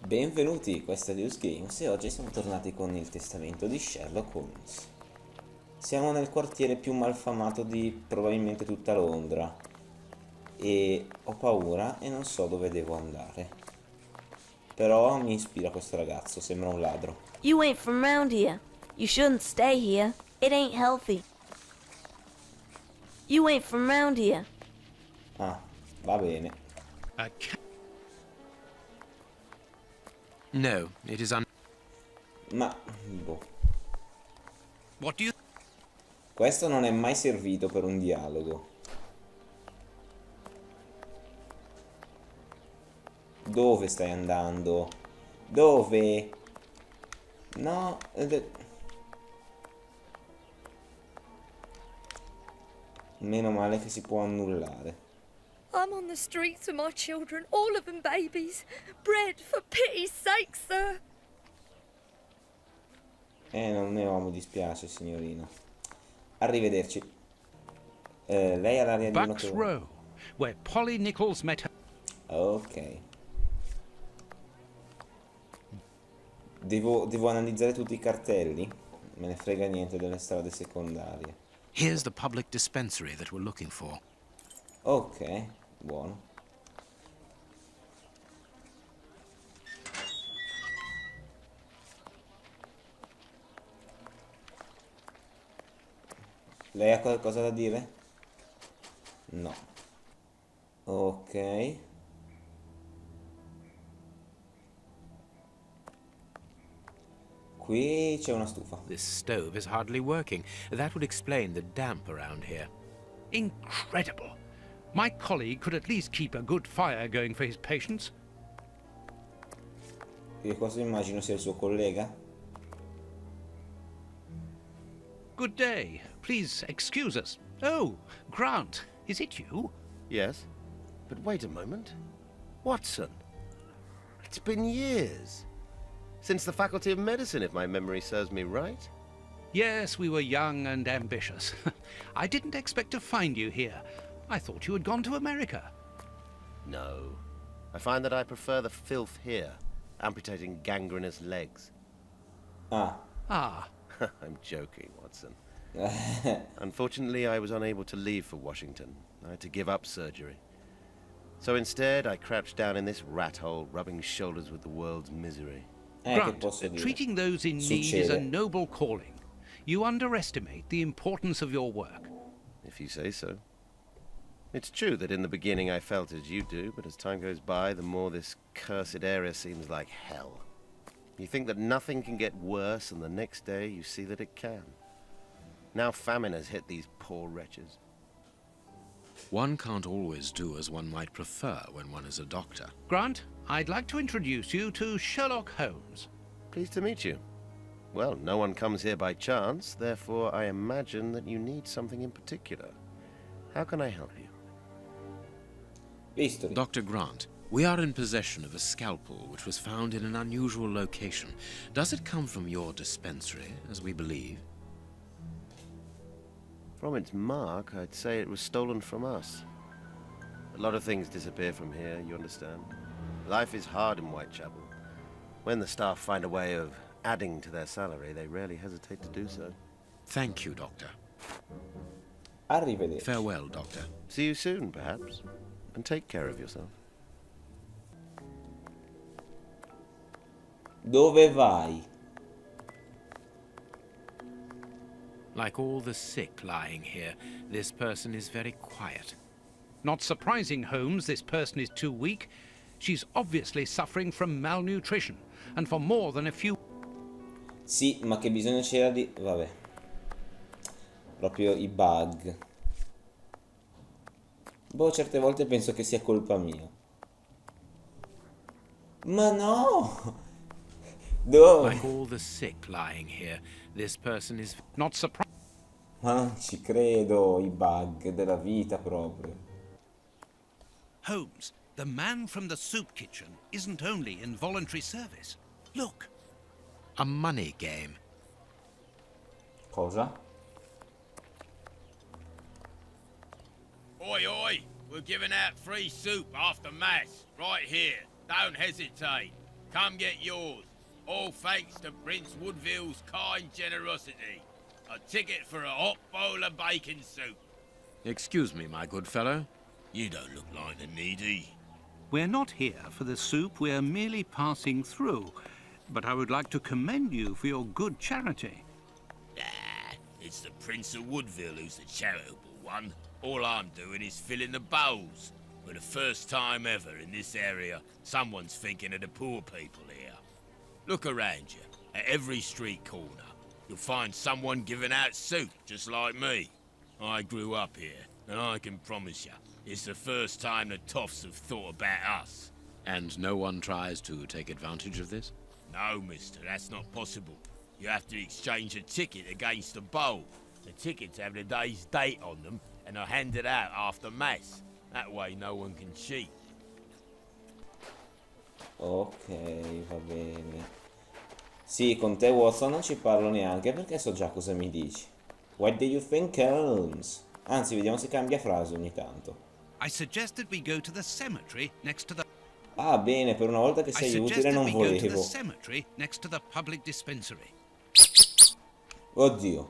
Benvenuti, questa è Deus Games e oggi siamo tornati con il testamento di Sherlock Holmes. Siamo nel quartiere più malfamato di probabilmente tutta Londra e ho paura e non so dove devo andare. Però mi ispira questo ragazzo, sembra un ladro. You ain't from round here. You shouldn't stay here. It ain't healthy. You ain't from round here. Ah, va bene. No, it is Ma, boh, What do you... questo non è mai servito per un dialogo. Dove stai andando? Dove? No, meno male che si può annullare. I'm on the streets with my children, all of them babies. Bread, for pity's sake, sir. Non ne ho, mi dispiace, signorina. Arrivederci. Lei ha l'aria di uno Bucks che... Row, where Polly Nichols met her. Ok. Devo analizzare tutti i cartelli? Me ne frega niente delle strade secondarie. Here's the public dispensary that we're looking for. Ok, buono. Lei ha qualcosa da dire? No. Ok. Qui c'è una stufa. This stove is hardly working. That would explain the damp around here. Incredible. My colleague could at least keep a good fire going for his patients. E questo immagino sia il suo collega. Good day. Please excuse us. Oh, Grant, is it you? Yes, but wait a moment. Watson, it's been years. Since the Faculty of Medicine, if my memory serves me right. Yes, we were young and ambitious. I didn't expect to find you here. I thought you had gone to America. No. I find that I prefer the filth here, amputating gangrenous legs. Ah. Ah, I'm joking, Watson. Unfortunately, I was unable to leave for Washington. I had to give up surgery. So instead, I crouched down in this rat hole, rubbing shoulders with the world's misery. Che Grant, posso dire? treating those in need is a Succede. noble calling. You underestimate the importance of your work. If you say so. It's true that in the beginning I felt as you do, but as time goes by, the more this cursed area seems like hell. You think that nothing can get worse, and the next day you see that it can. Now famine has hit these poor wretches. One can't always do as one might prefer when one is a doctor. Grant, I'd like to introduce you to Sherlock Holmes. Pleased to meet you. Well, no one comes here by chance, therefore I imagine that you need something in particular. How can I help you? History. Dr. Grant, we are in possession of a scalpel which was found in an unusual location. Does it come from your dispensary, as we believe? From its mark, I'd say it was stolen from us. A lot of things disappear from here, you understand. Life is hard in Whitechapel. When the staff find a way of adding to their salary, they rarely hesitate to do so. Thank you, Doctor. Arrivederci. Farewell, Doctor. See you soon, perhaps. And take care of yourself. Dove vai? Like all the sick lying here, this person is very quiet. Not surprising, Holmes, this person is too weak. She's obviously suffering from malnutrition, and for more than a few... Sì, ma che bisogno c'era di... Vabbè. Proprio i bug. Boh, certe volte penso che sia colpa mia. Ma no! Dove? Like all the sick lying here, this person is Not surprising. Ma non ci credo, i bug della vita proprio. Holmes, the man from the soup kitchen isn't only in voluntary service. Look, a money game. Cosa? Oi, we're giving out free soup after mass, right here. Don't hesitate. Come get yours. All thanks to Prince Woodville's kind generosity. A ticket for a hot bowl of bacon soup. Excuse me, my good fellow. You don't look like the needy. We're not here for the soup, we're merely passing through. But I would like to commend you for your good charity. It's the Prince of Woodville who's the charitable one. All I'm doing is filling the bowls. For the first time ever in this area, someone's thinking of the poor people here. Look around you. At every street corner, you'll find someone giving out soup, just like me. I grew up here, and I can promise you, it's the first time the toffs have thought about us. And no one tries to take advantage of this? No, mister, that's not possible. You have to exchange a ticket against a bowl. The tickets have the day's date on them and are handed out after mass. That way no one can cheat. Ok, va bene. Sì, con te Watson non ci parlo neanche perché so già cosa mi dici. What do you think, Holmes? Anzi, vediamo se cambia frase ogni tanto. I suggested we go to the cemetery next to the... Ah, bene, per una volta che I sei utile suggested non we go to the volevo. cemetery next to the public dispensary. Oddio.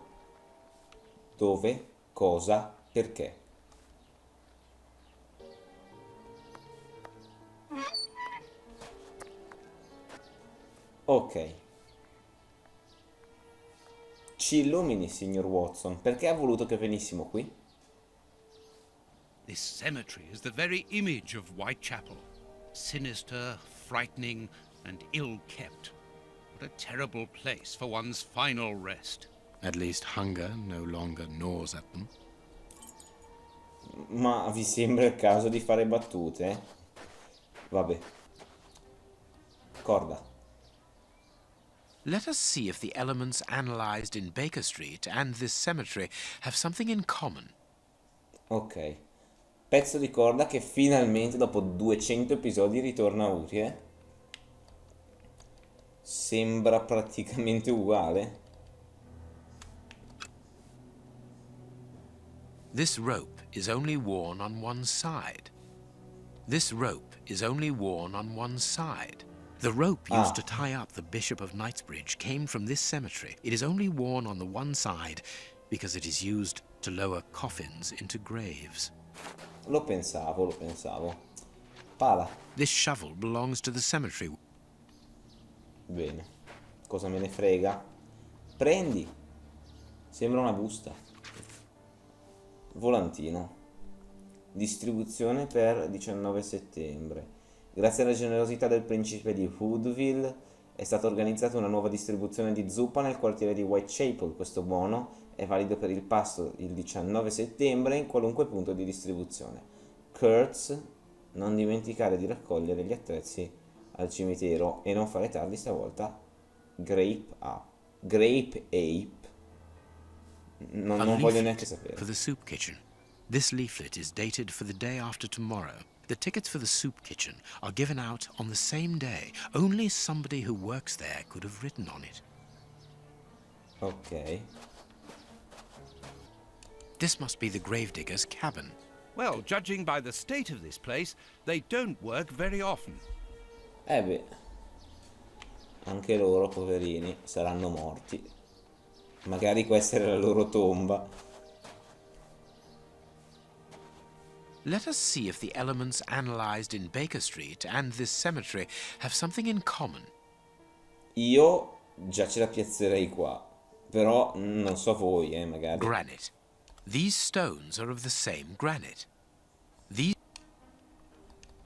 Dove? Cosa? Perché? Ok. Ci illumini, signor Watson. Perché ha voluto che venissimo qui? This cemetery is the very image of Whitechapel. Sinister, frightening, and ill-kept. What a terrible place for one's final rest. At least hunger no longer gnaws at them. Ma vi sembra il caso di fare battute? Vabbè. Corda. Let us see if the elements analyzed in Baker Street and this cemetery have something in common. Ok. Pezzo di corda che finalmente dopo 200 episodi ritorna utile. Sembra praticamente uguale. This rope is only worn on one side. This rope is only worn on one side. The rope used to tie up the Bishop of Knightsbridge came from this cemetery. It is only worn on the one side because it is used to lower coffins into graves. Lo pensavo. Pala. This shovel belongs to the cemetery. Bene. Cosa me ne frega? Prendi. Sembra una busta. Volantino. Distribuzione per 19 settembre. Grazie alla generosità del principe di Woodville è stata organizzata una nuova distribuzione di zuppa nel quartiere di Whitechapel. Questo buono è valido per il pasto il 19 settembre in qualunque punto di distribuzione. Kurtz, non dimenticare di raccogliere gli attrezzi al cimitero e non fare tardi stavolta. Grape Ape. Non voglio neanche sapere. For the soup kitchen. This leaflet is dated for the day after tomorrow. The tickets for the soup kitchen are given out on the same day. Only somebody who works there could have written on it. Ok. This must be the gravedigger's cabin. Well, judging by the state of this place, they don't work very often. Beh. Anche loro, poverini, saranno morti. Magari questa era la loro tomba. Let us see if the elements analyzed in Baker Street and this cemetery have something in common. Io già ce la piazzerei qua, però non so voi, magari. Granite. These stones are of the same granite.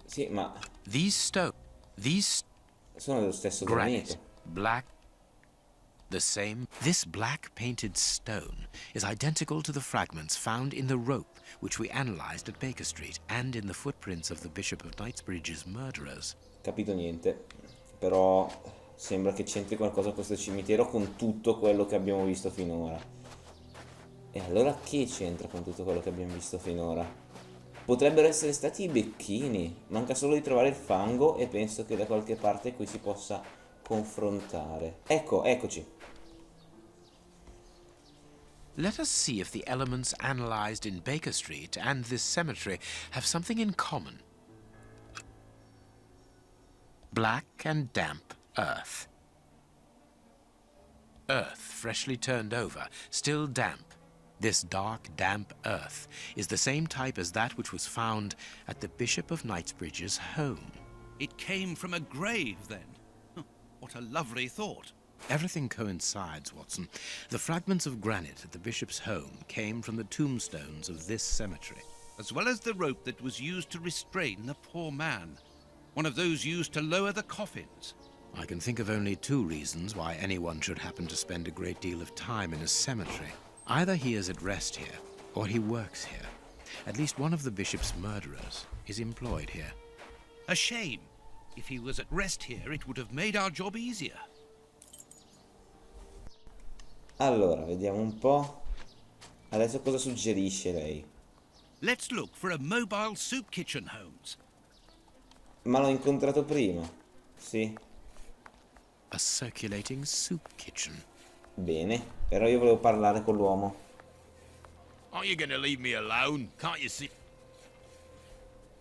Sì, ma These sono dello stesso granite. granito. Black. The same. This black painted stone is identical to the fragments found in the rope which we analyzed at Baker Street and in the footprints of the Bishop of Knightsbridge's murderers. Capito niente, però sembra che c'entri qualcosa questo cimitero con tutto quello che abbiamo visto finora. E allora che c'entra con tutto quello che abbiamo visto finora? Potrebbero essere stati i becchini, manca solo di trovare il fango e penso che da qualche parte qui si possa confrontare. Eccoci. Let us see if the elements analyzed in Baker Street and this cemetery have something in common. Black and damp earth. Earth freshly turned over, still damp. This dark, damp earth is the same type as that which was found at the Bishop of Knightsbridge's home. It came from a grave, then. Huh, what a lovely thought. Everything coincides, Watson. The fragments of granite at the bishop's home came from the tombstones of this cemetery. As well as the rope that was used to restrain the poor man. One of those used to lower the coffins. I can think of only two reasons why anyone should happen to spend a great deal of time in a cemetery. Either he is at rest here, or he works here. At least one of the bishop's murderers is employed here. A shame. If he was at rest here, it would have made our job easier. Allora, vediamo un po'. Adesso cosa suggerisce lei? Let's look for a mobile soup kitchen, Holmes. Ma l'ho incontrato prima. Sì. A circulating soup kitchen. Bene, però io volevo parlare con l'uomo. Aren't you gonna leave me alone? Can't you see?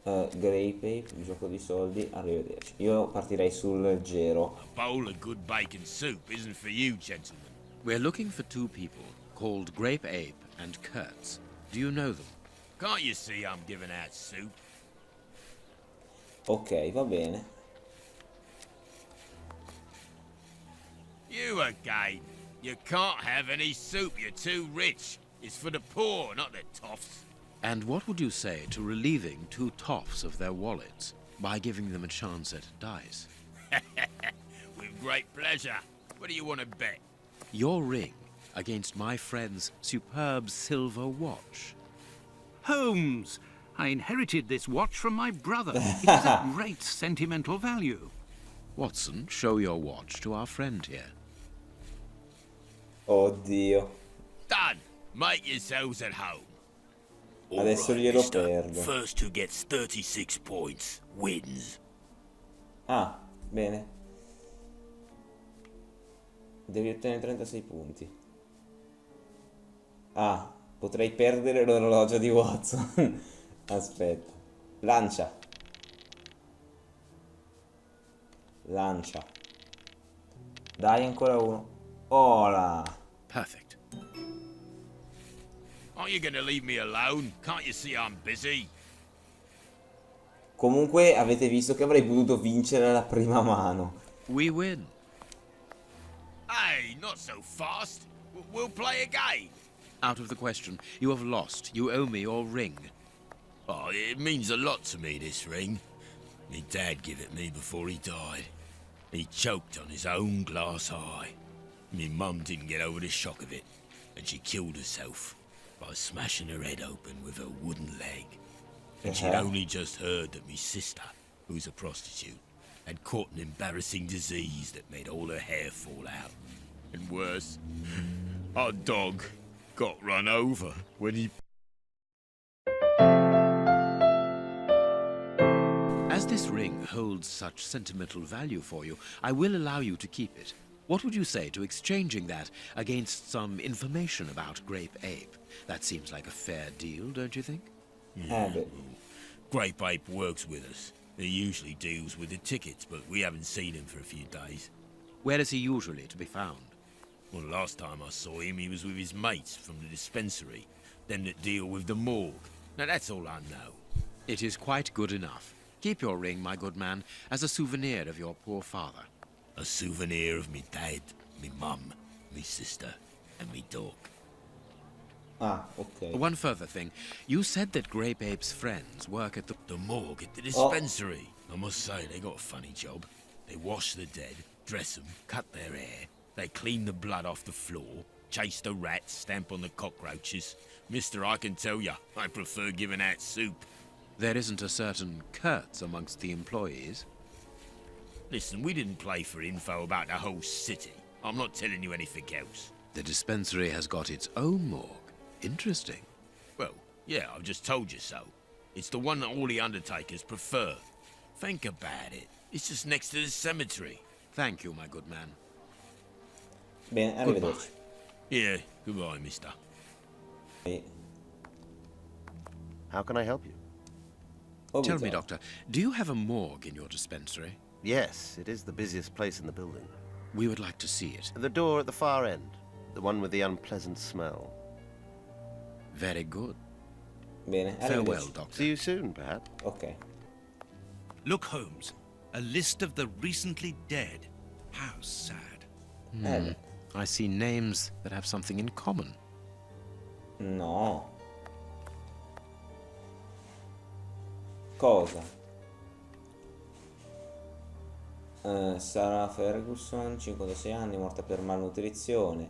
Grape, il gioco di soldi, arrivederci. Io partirei sul Gero. A bowl of good bacon soup isn't for you, gentlemen. We're looking for two people called Grape Ape and Kurtz. Do you know them? Can't you see I'm giving out soup? Ok, va bene. You again. You can't have any soup, you're too rich. It's for the poor, not the toffs. And what would you say to relieving two toffs of their wallets by giving them a chance at dice? With great pleasure. What do you want to bet? Your ring against my friend's superb silver watch. Holmes! I inherited this watch from my brother. It has a great sentimental value. Watson, show your watch to our friend here. Oddio. Done. Make yourselves at home. Adesso Alright, glielo mister. perdo. First who gets 36 points wins. Ah, bene. Devi ottenere 36 punti. Ah, potrei perdere l'orologio di Watson. Aspetta. Lancia. Lancia. Dai, ancora uno. Ola. Perfect. Aren't you gonna leave me alone? Can't you see I'm busy? Comunque avete visto che avrei potuto vincere la prima mano. We win. Hey, not so fast. We'll play again. Out of the question. You have lost. You owe me your ring. Oh, it means a lot to me, this ring. Me dad gave it me before he died. He choked on his own glass eye. Me mum didn't get over the shock of it, and she killed herself by smashing her head open with her wooden leg. And she'd only just heard that me sister, who's a prostitute, had caught an embarrassing disease that made all her hair fall out. And worse, our dog got run over when he... As this ring holds such sentimental value for you, I will allow you to keep it. What would you say to exchanging that against some information about Grape Ape? That seems like a fair deal, don't you think? Beh. Grape Ape works with us. He usually deals with the tickets, but we haven't seen him for a few days. Where is he usually to be found? Well, last time I saw him, he was with his mates from the dispensary, them that deal with the morgue. Now, that's all I know. It is quite good enough. Keep your ring, my good man, as a souvenir of your poor father. A souvenir of me dad, me mum, me sister, and me dog. Ah, ok. One further thing. You said that Grape Ape's friends work at The morgue at the dispensary. I must say, they got a funny job. They wash the dead, dress them, cut their hair. They clean the blood off the floor, chase the rats, stamp on the cockroaches. Mister, I can tell ya, I prefer giving out soup. There isn't a certain Kurtz amongst the employees. Listen, we didn't play for info about the whole city. I'm not telling you anything else. The dispensary has got its own morgue. Interesting. Well, yeah, I've just told you so. It's the one that all the undertakers prefer. Think about it. It's just next to the cemetery. Thank you, my good man. Bene, arrivederci. Yeah, goodbye, mister. How can I help you? Oh, Tell me, bizarro. Doctor, do you have a morgue in your dispensary? Yes, it is the busiest place in the building. We would like to see it. The door at the far end, the one with the unpleasant smell. Very good. Bene, Farewell, arrivederci. Doctor. See you soon, perhaps. Ok. Look, Holmes. A list of the recently dead. How sad. Beh. I see names that have something in common. No. Cosa? Sarah Ferguson, 56 anni, morta per malnutrizione,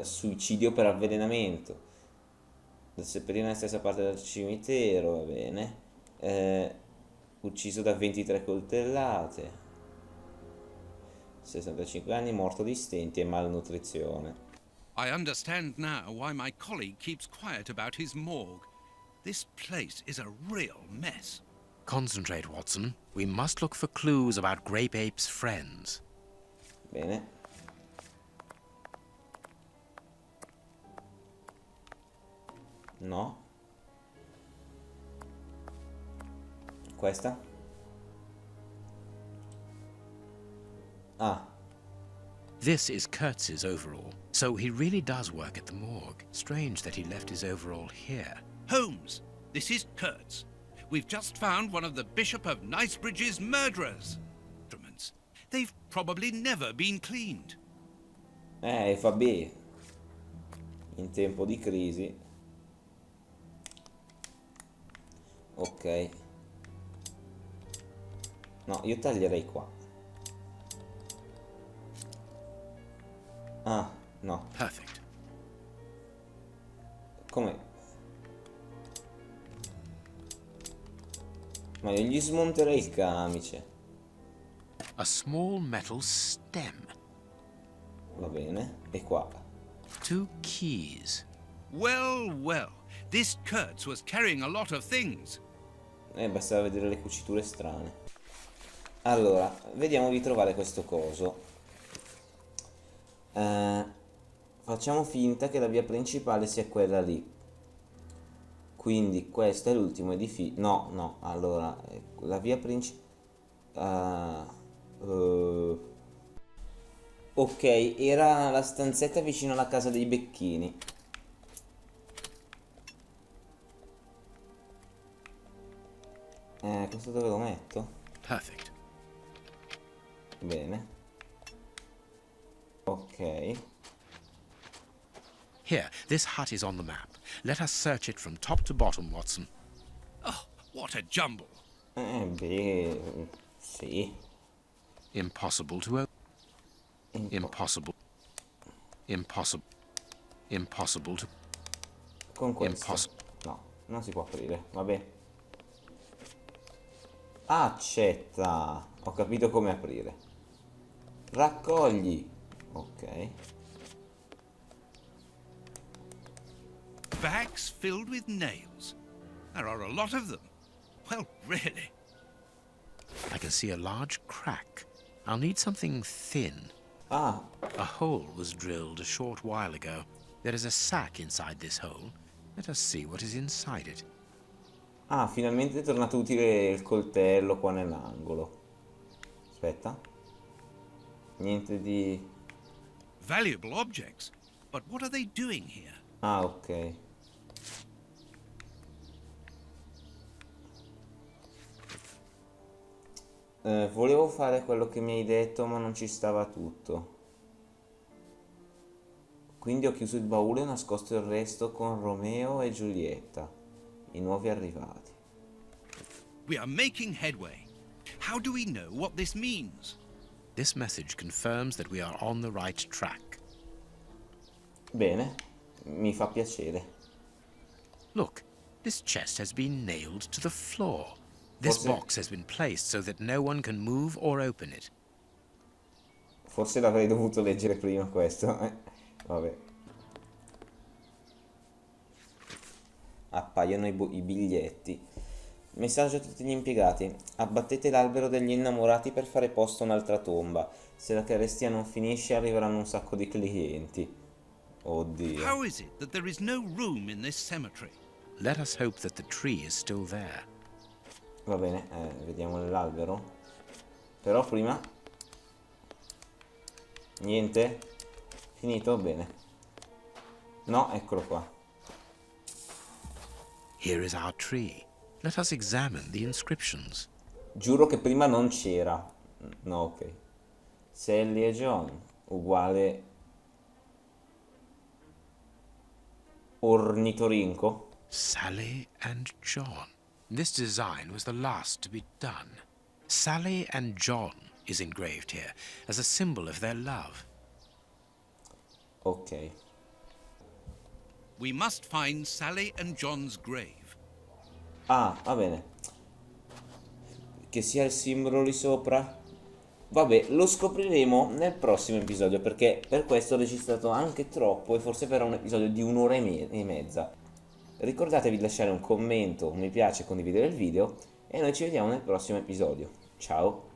suicidio per avvelenamento, seppellito nella stessa parte del cimitero, va bene, ucciso da 23 coltellate, 65 anni, morto di stenti e malnutrizione. I understand now why my colleague keeps quiet about his morgue. This place is a real mess. Concentrate, Watson. We must look for clues about Grape Ape's friends. Bene. No. Questa? Ah, This is Kurtz's overall, so he really does work at the morgue. Strange that he left his overall here. Holmes, this is Kurtz. We've just found one of the Bishop of Knightsbridge's murderers. Instruments. They've probably never been cleaned. vabbè. In tempo di crisi. Ok. No, io taglierei qua. Ah, no. Perfect. Come? Ma io gli smonterei il camice. A small metal stem. Va bene. E qua? 2 keys. Well, well. This Kurtz was carrying a lot of things. Basta vedere le cuciture strane. Allora, vediamo di trovare questo coso. Facciamo finta che la via principale sia quella lì. Quindi questo è l'ultimo edificio. No, no, allora, la via principale... ok, era la stanzetta vicino alla casa dei becchini. Questo dove lo metto? Perfect. Bene. Ok. Here, this hut is on the map. Let us search it from top to bottom, Watson. Oh, what a jumble. Beh, sì. Impossible to open. Impossible. Impossible. Impossible to... Con questo. Impossible. No, non si può aprire, vabbè. Accetta. Ho capito come aprire. Raccogli. Ok. Bags filled with nails. There are a lot of them. Well, really. I can see a large crack. I'll need something thin. Ah, A hole was drilled a short while ago. There is a sack inside this hole. Let us see what is inside it. ah, finalmente è tornato utile il coltello qua nell'angolo. Aspetta. Niente di... Valuable objects. But what are they doing here? Ah, ok. Volevo fare quello che mi hai detto, ma non ci stava tutto. Quindi ho chiuso il baule e nascosto il resto con Romeo e Giulietta, i nuovi arrivati. We are making headway. How do we know what this means? This message confirms that we are on the right track. Bene, mi fa piacere. Look, this chest has been nailed to the floor. This Forse- box has been placed so that no one can move or open it. Forse l'avrei dovuto leggere prima questo. Vabbè. Appaiono i biglietti. Messaggio a tutti gli impiegati. Abbattete l'albero degli innamorati per fare posto a un'altra tomba. Se la carestia non finisce arriveranno un sacco di clienti. Oddio. How is it that there is no room in this cemetery? Let us hope that the tree is still there. Va bene, vediamo l'albero. Però prima... Niente? Finito? Bene. No, eccolo qua. Here is our tree. Let us examine the inscriptions. Giuro che prima non c'era. No, ok. Sally e John, uguale ornitorinco. Sally and John. This design was the last to be done. Sally and John is engraved here as a symbol of their love. Ok. We must find Sally and John's grave. Ah, va bene. Che sia il simbolo lì sopra. Vabbè, lo scopriremo nel prossimo episodio, perché per questo ho registrato anche troppo e forse per un episodio di un'ora e mezza. Ricordatevi di lasciare un commento, un mi piace, condividere il video e noi ci vediamo nel prossimo episodio. Ciao!